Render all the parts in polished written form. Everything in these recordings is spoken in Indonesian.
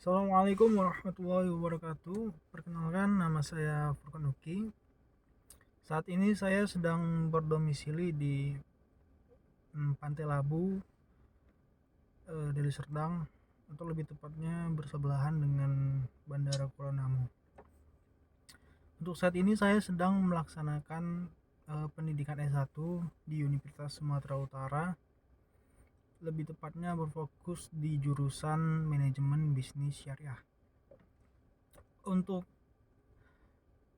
Assalamualaikum warahmatullahi wabarakatuh. Perkenalkan, nama saya Furkan Uki. Saat ini saya sedang berdomisili di Pantai Labu, Deli Serdang, atau lebih tepatnya bersebelahan dengan Bandara Kuala Namu. Untuk saat ini saya sedang melaksanakan pendidikan S1 di Universitas Sumatera Utara. Lebih tepatnya berfokus di jurusan manajemen bisnis syariah. Untuk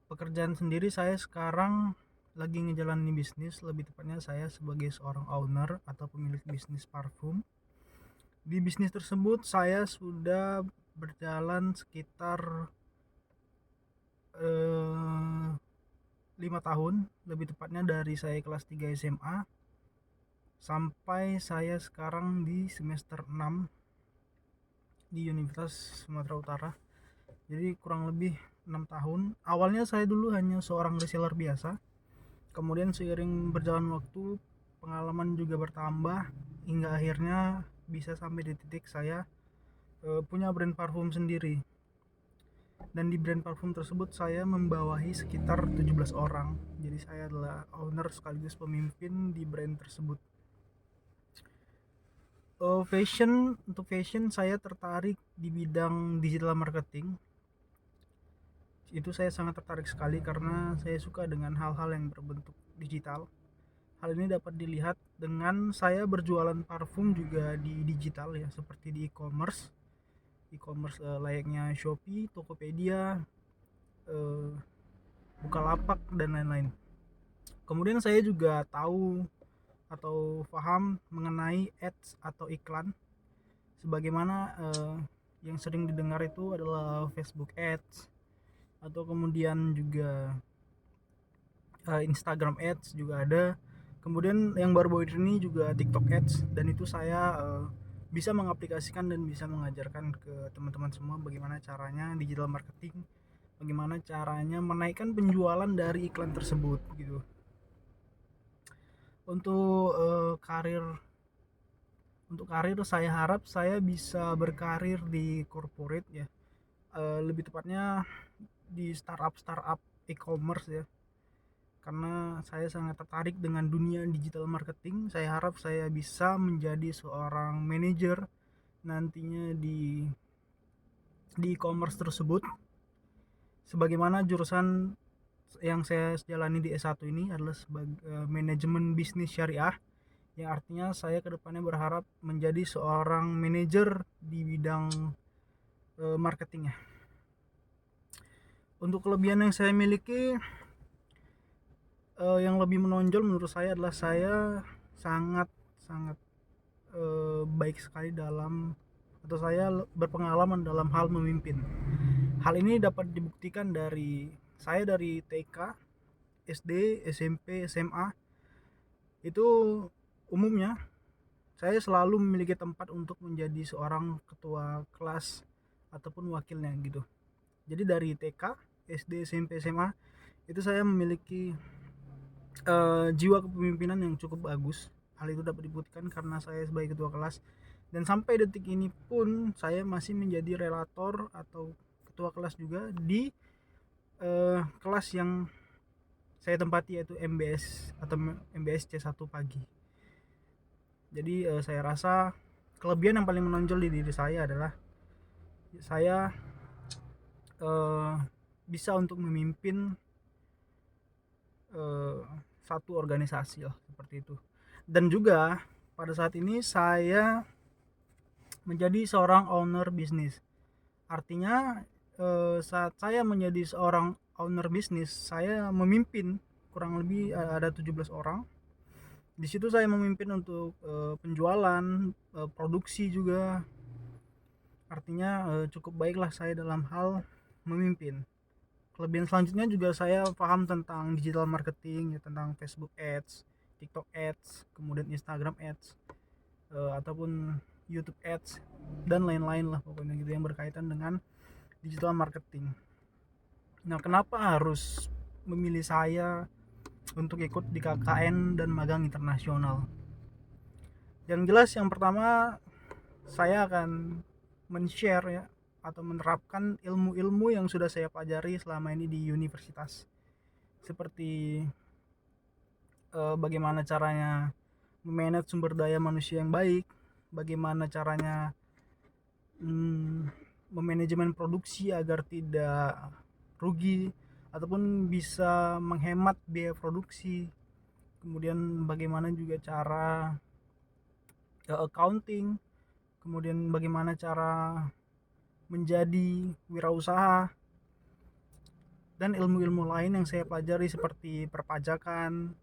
pekerjaan sendiri, saya sekarang lagi ngejalanin bisnis, lebih tepatnya saya sebagai seorang owner atau pemilik bisnis parfum. Di bisnis tersebut saya sudah berjalan sekitar 5 tahun, lebih tepatnya dari saya kelas 3 SMA sampai saya sekarang di semester 6 di Universitas Sumatera Utara. Jadi kurang lebih 6 tahun. Awalnya saya dulu hanya seorang reseller biasa. Kemudian seiring berjalan waktu, pengalaman juga bertambah hingga akhirnya bisa sampai di titik saya punya brand parfum sendiri. Dan di brand parfum tersebut saya membawahi sekitar 17 orang. Jadi saya adalah owner sekaligus pemimpin di brand tersebut. Untuk fashion saya tertarik di bidang digital marketing. Itu saya sangat tertarik sekali karena saya suka dengan hal-hal yang berbentuk digital. Hal ini dapat dilihat dengan saya berjualan parfum juga di digital ya, seperti di e-commerce layaknya Shopee, Tokopedia, eh, Bukalapak dan lain-lain. Kemudian saya juga tahu atau paham mengenai ads atau iklan, sebagaimana yang sering didengar itu adalah Facebook ads, atau kemudian juga Instagram ads juga ada. Kemudian yang baru-baru ini juga TikTok ads, dan itu saya bisa mengaplikasikan dan bisa mengajarkan ke teman-teman semua bagaimana caranya digital marketing, bagaimana caranya menaikkan penjualan dari iklan tersebut gitu. Untuk karir saya harap saya bisa berkarir di corporate ya, lebih tepatnya di startup e-commerce ya, karena saya sangat tertarik dengan dunia digital marketing. Saya harap saya bisa menjadi seorang manajer nantinya di e-commerce tersebut, sebagaimana jurusan yang saya jalani di S1 ini adalah sebagai manajemen bisnis syariah, yang artinya saya kedepannya berharap menjadi seorang manajer di bidang marketingnya. Untuk kelebihan yang saya miliki, yang lebih menonjol menurut saya adalah saya sangat sangat baik sekali dalam, atau saya berpengalaman dalam hal memimpin. Hal ini dapat dibuktikan dari saya dari TK, SD, SMP, SMA. Itu umumnya saya selalu memiliki tempat untuk menjadi seorang ketua kelas ataupun wakilnya gitu. Jadi dari TK, SD, SMP, SMA itu saya memiliki jiwa kepemimpinan yang cukup bagus. Hal itu dapat dibuktikan karena saya sebagai ketua kelas, dan sampai detik ini pun saya masih menjadi relator atau ketua kelas juga di kelas yang saya tempati, yaitu MBS atau MBS C1 pagi. Jadi saya rasa kelebihan yang paling menonjol di diri saya adalah saya bisa untuk memimpin satu organisasi lah, seperti itu. Dan juga pada saat ini saya menjadi seorang owner bisnis. Artinya saat saya menjadi seorang owner bisnis, saya memimpin kurang lebih ada 17 orang. Di situ saya memimpin untuk penjualan, produksi juga. Artinya cukup baiklah saya dalam hal memimpin. Kelebihan selanjutnya juga saya paham tentang digital marketing ya, tentang Facebook ads, TikTok ads, kemudian Instagram ads, ataupun YouTube ads dan lain-lain lah pokoknya gitu yang berkaitan dengan digital marketing. Nah, kenapa harus memilih saya untuk ikut di KKN dan magang internasional? Yang jelas, yang pertama, saya akan men-share ya atau menerapkan ilmu-ilmu yang sudah saya pelajari selama ini di universitas, seperti bagaimana caranya memanage sumber daya manusia yang baik, bagaimana caranya memanajemen produksi agar tidak rugi ataupun bisa menghemat biaya produksi, kemudian bagaimana juga cara accounting, kemudian bagaimana cara menjadi wirausaha, dan ilmu-ilmu lain yang saya pelajari seperti perpajakan,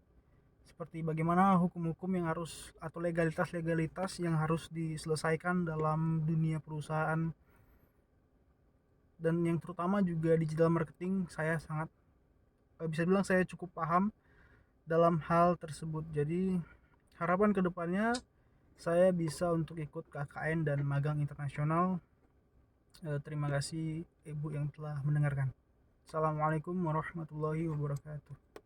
seperti bagaimana hukum-hukum yang harus atau legalitas-legalitas yang harus diselesaikan dalam dunia perusahaan, dan yang terutama juga digital marketing. Saya sangat bisa bilang saya cukup paham dalam hal tersebut. Jadi harapan kedepannya saya bisa untuk ikut KKN dan magang internasional. Terima kasih Ibu yang telah mendengarkan. Assalamualaikum warahmatullahi wabarakatuh.